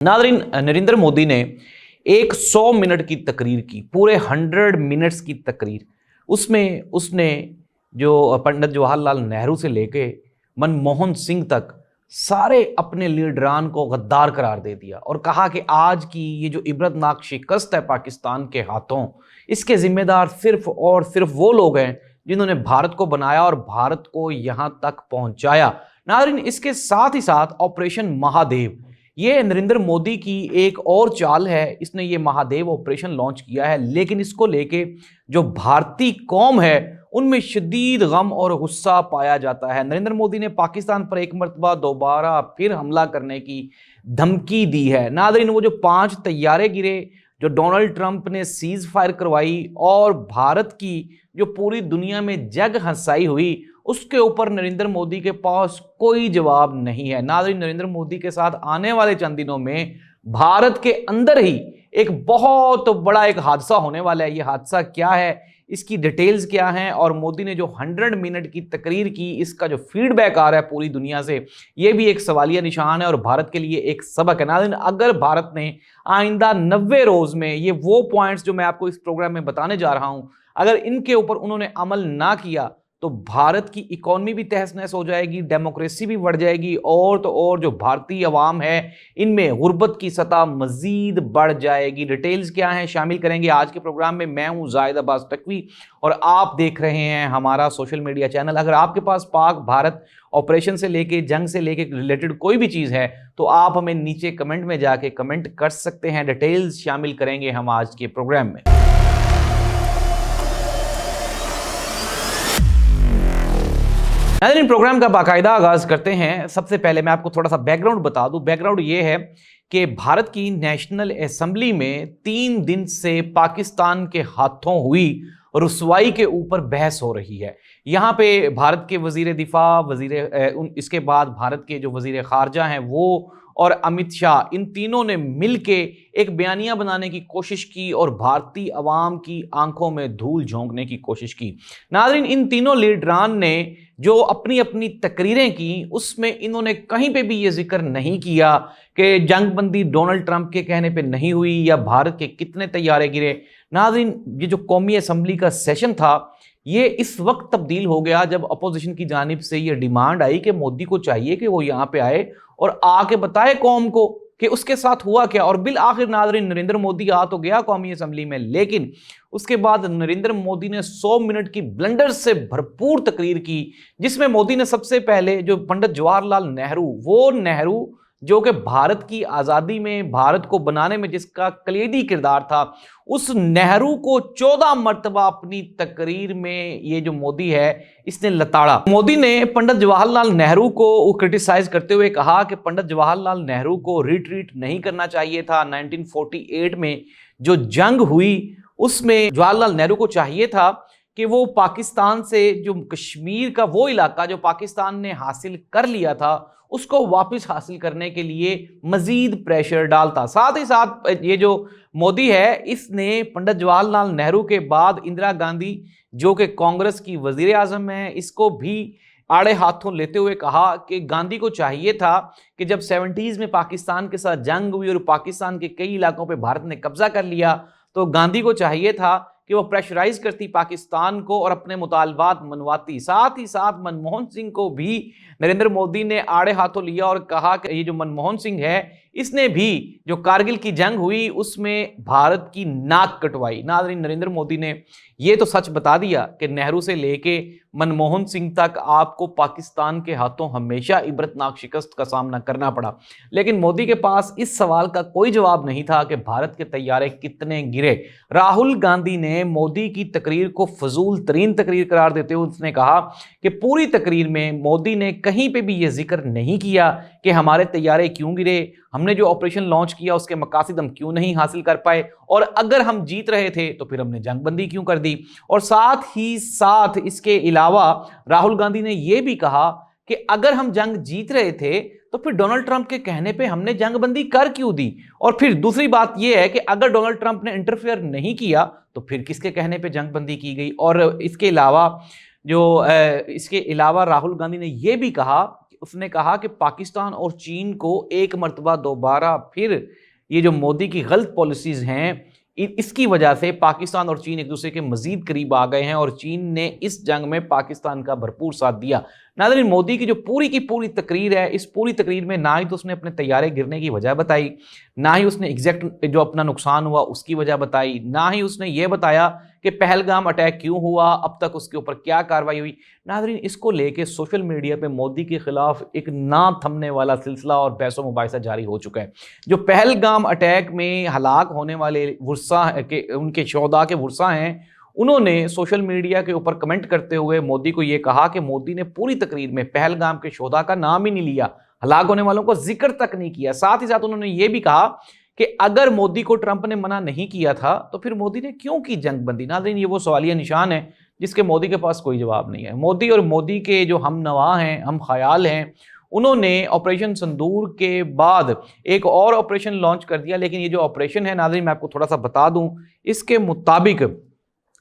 Nadreen, Narendra Modi ने एक 100 minute की तकरीर की, पूरे 100 मिनट्स की तकरीर। उसमें उसने जो पंडित जवाहरलाल नेहरू से लेके मनमोहन सिंह तक सारे अपने लीडरान को गद्दार करार दे दिया और कहा कि आज की ये जो इबरतनाक शिकस्त है पाकिस्तान के हाथों, इसके जिम्मेदार सिर्फ और सिर्फ वो लोग हैं जिन्होंने भारत को बनाया और भारत को यहां तक पहुंचाया। नादरीन, इसके साथ ही साथ ऑपरेशन महादेव, ये नरेंद्र मोदी की एक और चाल है। इसने ये महादेव ऑपरेशन लॉन्च किया है, लेकिन इसको लेके जो भारतीय कौम है उनमें शदीद गम और गुस्सा पाया जाता है। नरेंद्र मोदी ने पाकिस्तान पर एक मरतबा दोबारा फिर हमला करने की धमकी दी है। नादरीन, वो जो 5 तैयारे गिरे, जो डोनाल्ड ट्रंप ने सीज फायर करवाई और भारत की जो पूरी दुनिया में जग हंसाई हुई, उसके ऊपर नरेंद्र मोदी के पास कोई जवाब नहीं है। नाज़रीन, नरेंद्र मोदी के साथ आने वाले चंद दिनों में भारत के अंदर ही एक बहुत बड़ा एक हादसा होने वाला है। ये हादसा क्या है, इसकी डिटेल्स क्या हैं, और मोदी ने जो 100 मिनट की तकरीर की, इसका जो फीडबैक आ रहा है पूरी दुनिया से, ये भी एक सवालिया निशान है और भारत के लिए एक सबक है। नाज़रीन, अगर भारत ने आइंदा 90 रोज में ये वो पॉइंट्स जो मैं आपको इस प्रोग्राम में बताने जा रहा हूं, अगर इनके ऊपर उन्होंने अमल ना किया तो भारत की इकोनॉमी भी तहस नहस हो जाएगी, डेमोक्रेसी भी बढ़ जाएगी, और तो और जो भारतीय अवाम है इनमें गुर्बत की सतह मजीद बढ़ जाएगी। डिटेल्स क्या हैं शामिल करेंगे आज के प्रोग्राम में। मैं हूं जाहिद अब्बास तकवी और आप देख रहे हैं हमारा सोशल मीडिया चैनल। अगर आपके पास पाक भारत ऑपरेशन से लेके, जंग से लेके रिलेटेड कोई भी चीज़ है तो आप हमें नीचे कमेंट में जाके कमेंट कर सकते हैं। डिटेल्स शामिल करेंगे हम आज के प्रोग्राम में। नाज़रीन, प्रोग्राम का बाकायदा आगाज करते हैं। सबसे पहले मैं आपको थोड़ा सा बैकग्राउंड बता दूं। बैकग्राउंड ये है कि भारत की नेशनल असेंबली में 3 दिन से पाकिस्तान के हाथों हुई रुसवाई के ऊपर बहस हो रही है। यहाँ पे भारत के वजीर दिफा, इसके बाद भारत के जो वजीर खारजा हैं वो और अमित शाह, इन तीनों ने मिलके एक बयानिया बनाने की कोशिश की और भारतीय अवाम की आंखों में धूल झोंकने की कोशिश की। नाज़रीन, इन तीनों लीडरान ने जो अपनी अपनी तकरीरें की, उसमें इन्होंने कहीं पे भी ये जिक्र नहीं किया कि जंगबंदी डोनाल्ड ट्रंप के कहने पे नहीं हुई या भारत के कितने तैयारे गिरे। नाज़रीन, ये जो कौमी असम्बली का सेशन था, ये इस वक्त तब्दील हो गया जब अपोजिशन की जानिब से ये डिमांड आई कि मोदी को चाहिए कि वो यहाँ पे आए और आके बताए कौम को कि उसके साथ हुआ क्या। और बिल आखिर नाज़रीन, नरेंद्र मोदी आ तो गया कौमी असम्बली में, लेकिन उसके बाद नरेंद्र मोदी ने 100 मिनट की ब्लंडर से भरपूर तकरीर की, जिसमें मोदी ने सबसे पहले जो पंडित जवाहरलाल नेहरू, वो नेहरू जो कि भारत की आज़ादी में, भारत को बनाने में जिसका कलीदी किरदार था, उस नेहरू को 14 मरतबा अपनी तकरीर में ये जो मोदी है इसने लताड़ा। मोदी ने पंडित जवाहरलाल नेहरू को क्रिटिसाइज करते हुए कहा कि पंडित जवाहरलाल नेहरू को रिट्रीट नहीं करना चाहिए था। 1948 में जो जंग हुई उसमें जवाहरलाल नेहरू को चाहिए था कि वो पाकिस्तान से जो कश्मीर का वो इलाका जो पाकिस्तान ने हासिल कर लिया था, उसको वापस हासिल करने के लिए मजीद प्रेशर डालता। साथ ही साथ ये जो मोदी है, इसने पंडित जवाहरलाल नेहरू के बाद इंदिरा गांधी जो कि कांग्रेस की वजीर आजम है, इसको भी आड़े हाथों लेते हुए कहा कि गांधी को चाहिए था कि जब 70s में पाकिस्तान के साथ जंग हुई और पाकिस्तान के कई इलाकों पे भारत ने कब्जा कर लिया, तो गांधी को चाहिए था कि वो प्रेशराइज करती पाकिस्तान को और अपने मुतालबात मनवाती। साथ ही साथ मनमोहन सिंह को भी नरेंद्र मोदी ने आड़े हाथों लिया और कहा कि ये जो मनमोहन सिंह है, इसने भी जो कारगिल की जंग हुई उसमें भारत की नाक कटवाई। नाज़रीन, नरेंद्र मोदी ने ये तो सच बता दिया कि नेहरू से लेके मनमोहन सिंह तक आपको पाकिस्तान के हाथों हमेशा इबरतनाक शिकस्त का सामना करना पड़ा, लेकिन मोदी के पास इस सवाल का कोई जवाब नहीं था कि भारत के तैयारे कितने गिरे। राहुल गांधी ने मोदी की तकरीर को फजूल तरीन तकरीर करार देते हुए उसने कहा कि पूरी तकरीर में मोदी ने कहीं पे भी ये जिक्र नहीं किया कि हमारे तैयारे क्यों गिरे, हमने जो ऑपरेशन लॉन्च किया उसके मकासद हम क्यों नहीं हासिल कर पाए, और अगर हम जीत रहे थे तो फिर हमने जंगबंदी क्यों कर दी। और साथ ही साथ इसके अलावा राहुल गांधी ने यह भी कहा कि अगर हम जंग जीत रहे थे तो फिर डोनाल्ड ट्रंप के कहने पे हमने जंगबंदी कर क्यों दी। और फिर दूसरी बात यह है कि अगर डोनाल्ड ट्रंप ने इंटरफेयर नहीं किया तो फिर किसके कहने पे जंगबंदी की गई। और इसके अलावा राहुल गांधी ने यह भी कहा उसने कहा कि पाकिस्तान और चीन को एक मर्तबा दोबारा फिर ये जो मोदी की गलत पॉलिसीज हैं इसकी वजह से पाकिस्तान और चीन एक दूसरे के मजीद करीब आ गए हैं और चीन ने इस जंग में पाकिस्तान का भरपूर साथ दिया। नाज़रीन, मोदी की जो पूरी की पूरी तकरीर है, इस पूरी तकरीर में ना ही तो उसने अपने तैयारे गिरने की वजह बताई, ना ही उसने एग्जैक्ट जो अपना नुकसान हुआ उसकी वजह बताई, ना ही उसने ये बताया कि पहलगाम अटैक क्यों हुआ, अब तक उसके ऊपर क्या कार्रवाई हुई। नाज़रीन, इसको लेके सोशल मीडिया पे मोदी के खिलाफ एक ना थमने वाला सिलसिला और बहसो मुबाहिसा जारी हो चुका है। जो पहलगाम अटैक में हलाक होने वाले वुरसा के उनके शोहदा के वुरसा हैं, उन्होंने सोशल मीडिया के ऊपर कमेंट करते हुए मोदी को यह कहा कि मोदी ने पूरी तकरीर में पहलगाम के शोहदा का नाम ही नहीं लिया, हलाक होने वालों को जिक्र तक नहीं किया। साथ ही साथ उन्होंने यह भी कहा कि अगर मोदी को ट्रंप ने मना नहीं किया था तो फिर मोदी ने क्यों की जंगबंदी। नाज़रीन, ये वो सवालिया निशान है जिसके मोदी के पास कोई जवाब नहीं है। मोदी और मोदी के जो हम नवा हैं, हम ख्याल हैं, उन्होंने ऑपरेशन सिंदूर के बाद एक और ऑपरेशन लॉन्च कर दिया। लेकिन ये जो ऑपरेशन है नाज़रीन, मैं आपको थोड़ा सा बता दूं, इसके मुताबिक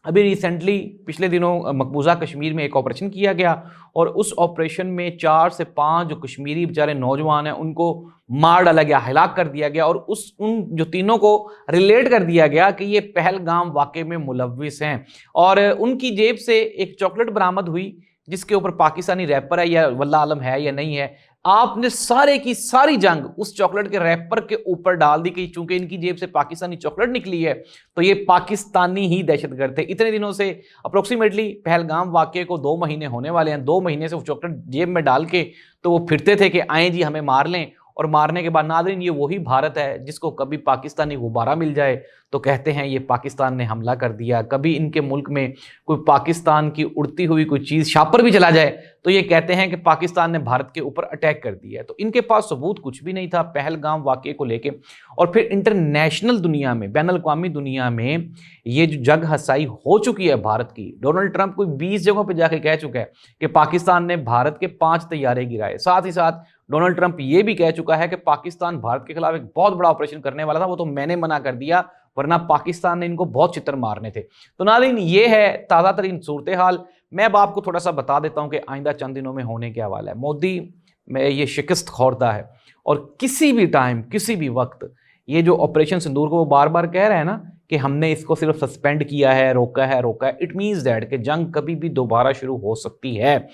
अभी रिसेंटली पिछले दिनों मकबूजा कश्मीर में एक ऑपरेशन किया गया और उस ऑपरेशन में 4 से 5 जो कश्मीरी बेचारे नौजवान हैं उनको मार डाला गया, हलाक कर दिया गया और उन जो तीनों को रिलेट कर दिया गया कि ये पहलगाम वाक़े में मुलव्विस हैं। और उनकी जेब से एक चॉकलेट बरामद हुई जिसके ऊपर पाकिस्तानी रैपर है या वल्लाह आलम है या नहीं है। आपने सारे की सारी जंग उस चॉकलेट के रैपर के ऊपर डाल दी कि चूंकि इनकी जेब से पाकिस्तानी चॉकलेट निकली है तो ये पाकिस्तानी ही दहशतगर्द थे। इतने दिनों से अप्रोक्सीमेटली पहलगाम वाक़े को 2 महीने होने वाले हैं। 2 महीने से वो चॉकलेट जेब में डाल के तो वो फिरते थे कि आए जी हमें मार लें, और मारने के बाद नाज़रीन ये वही भारत है जिसको कभी पाकिस्तानी गुब्बारा मिल जाए तो कहते हैं ये पाकिस्तान ने हमला कर दिया, कभी इनके मुल्क में कोई पाकिस्तान की उड़ती हुई कोई चीज़ शापर भी चला जाए तो ये कहते हैं कि पाकिस्तान ने भारत के ऊपर अटैक कर दिया है। तो इनके पास सबूत कुछ भी नहीं था पहलगाम वाक़े को लेके। और फिर इंटरनेशनल दुनिया में, बैनुल अक़वामी दुनिया में ये जो जग हसाई हो चुकी है भारत की, डोनाल्ड ट्रंप कोई 20 जगहों पर जाके कह चुका है कि पाकिस्तान ने भारत के 5 तैयारे गिराए। साथ ही साथ डोनाल्ड ट्रंप ये भी कह चुका है कि पाकिस्तान भारत के खिलाफ एक बहुत बड़ा ऑपरेशन करने वाला था, वो तो मैंने मना कर दिया वरना पाकिस्तान ने इनको बहुत चित्तर मारने थे। तो नाज़रीन ये है ताज़ा तरीन सूरत हाल। मैं अब आपको थोड़ा सा बता देता हूं कि आइंदा चंद दिनों में होने क्या वाला है। मोदी में ये शिकस्त खोरदा है और किसी भी टाइम किसी भी वक्त ये जो ऑपरेशन सिंदूर को वो बार बार कह रहे हैं ना कि हमने इसको सिर्फ सस्पेंड किया है, रोका है, इट मीन्स दैट कि जंग कभी भी दोबारा शुरू हो सकती है।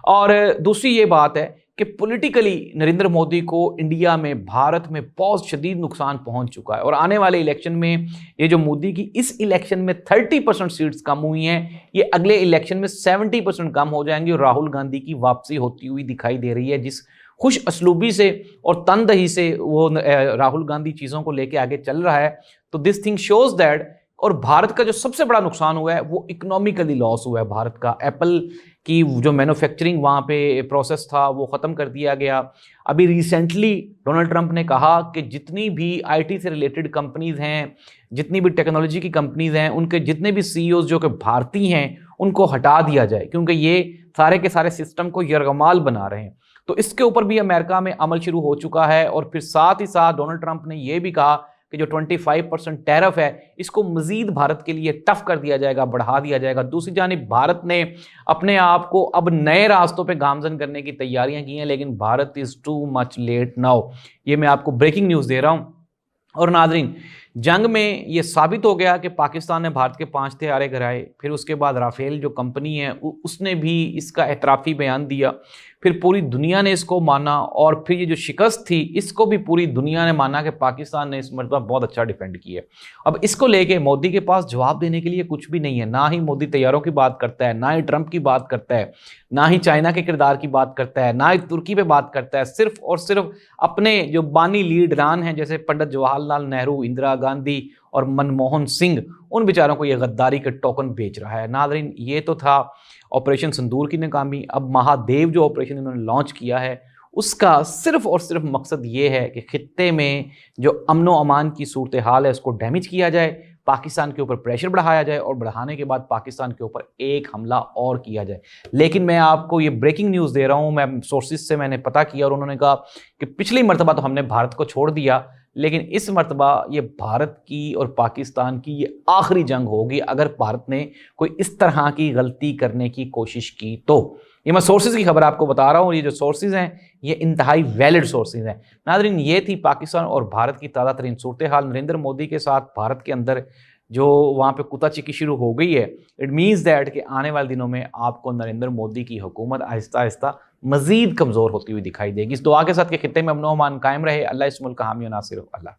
और दूसरी ये बात है कि पॉलिटिकली नरेंद्र मोदी को इंडिया में, भारत में बहुत शदीद नुकसान पहुंच चुका है और आने वाले इलेक्शन में ये जो मोदी की इस इलेक्शन में 30% सीट्स कम हुई हैं, ये अगले इलेक्शन में 70% कम हो जाएंगी और राहुल गांधी की वापसी होती हुई दिखाई दे रही है। जिस खुश असलूबी से और तनदही से वो राहुल गांधी चीज़ों को लेके आगे चल रहा है, तो दिस थिंग शोज दैट। और भारत का जो सबसे बड़ा नुकसान हुआ है वो इकोनॉमिकली लॉस हुआ है भारत का। एप्पल की जो मैन्युफैक्चरिंग वहाँ पे प्रोसेस था वो ख़त्म कर दिया गया। अभी रिसेंटली डोनाल्ड ट्रंप ने कहा कि जितनी भी आईटी से रिलेटेड कंपनीज़ हैं, जितनी भी टेक्नोलॉजी की कंपनीज़ हैं, उनके जितने भी सीईओज़ जो कि भारतीय हैं उनको हटा दिया जाए क्योंकि ये सारे के सारे सिस्टम को यरगमाल बना रहे हैं। तो इसके ऊपर भी अमेरिका में अमल शुरू हो चुका है। और फिर साथ ही साथ डोनाल्ड ट्रंप ने यह भी कहा कि जो 25% टैरिफ है इसको मजीद भारत के लिए टफ कर दिया जाएगा, बढ़ा दिया जाएगा। दूसरी जानिब भारत ने अपने आप को अब नए रास्तों पे गामजन करने की तैयारियां की हैं, लेकिन Bharat is too much late now. ये मैं आपको ब्रेकिंग न्यूज़ दे रहा हूं। और नाजरीन, जंग में ये साबित हो गया कि पाकिस्तान ने भारत के 5 तैयारे गिराए। फिर उसके बाद राफेल जो कंपनी है उसने भी इसका एतराफ़ी बयान दिया। फिर पूरी दुनिया ने इसको माना और फिर ये जो शिकस्त थी इसको भी पूरी दुनिया ने माना कि पाकिस्तान ने इस मरतबा बहुत अच्छा डिफेंड किया। अब इसको लेके मोदी के पास जवाब देने के लिए कुछ भी नहीं है। ना ही मोदी तैयारों की बात करता है, ना ही ट्रंप की बात करता है, ना ही चाइना के किरदार की बात करता है, ना ही तुर्की पे बात करता है। सिर्फ और सिर्फ अपने जो बानी लीडरान हैं जैसे पंडित जवाहरलाल नेहरू, इंदिरा गांधी और मनमोहन सिंह, उन बेचारों को ये गद्दारी के टोकन बेच रहा है। नाज़रीन, ये तो था ऑपरेशन सिंदूर की नाकामी। अब महादेव जो ऑपरेशन इन्होंने लॉन्च किया है उसका सिर्फ और सिर्फ मकसद ये है कि खित्ते में जो अमनो अमान की सूरत हाल है उसको डैमेज किया जाए, पाकिस्तान के ऊपर प्रेशर बढ़ाया जाए और बढ़ाने के बाद पाकिस्तान के ऊपर एक हमला और किया जाए। लेकिन मैं आपको ये ब्रेकिंग न्यूज़ दे रहा हूँ, मैं सोर्सेज से मैंने पता किया और उन्होंने कहा कि पिछली मरतबा तो हमने भारत को छोड़ दिया, लेकिन इस मरतबा ये भारत की और पाकिस्तान की ये आखिरी जंग होगी अगर भारत ने कोई इस तरह की गलती करने की कोशिश की तो। ये मैं सोर्सेज की खबर आपको बता रहा हूँ, ये जो सोर्सेज हैं ये इंतहाई वैलिड सोर्सेज हैं। नाज़रीन, ये थी पाकिस्तान और भारत की ताज़ा तरीन सूरत हाल। नरेंद्र मोदी के साथ भारत के अंदर जो वहाँ पे कुताचिकी शुरू हो गई है, इट मीन्स दैट कि आने वाले दिनों में आपको नरेंद्र मोदी की हुकूमत आहिस्ता आहिस्ता मज़ीद कमज़ोर होती हुई दिखाई देगी। इस दुआ के साथ कि खित्ते में अमन व अमान कायम रहे। अल्लाह इस मुल्क का हामी व नासिर हो। अल्लाह।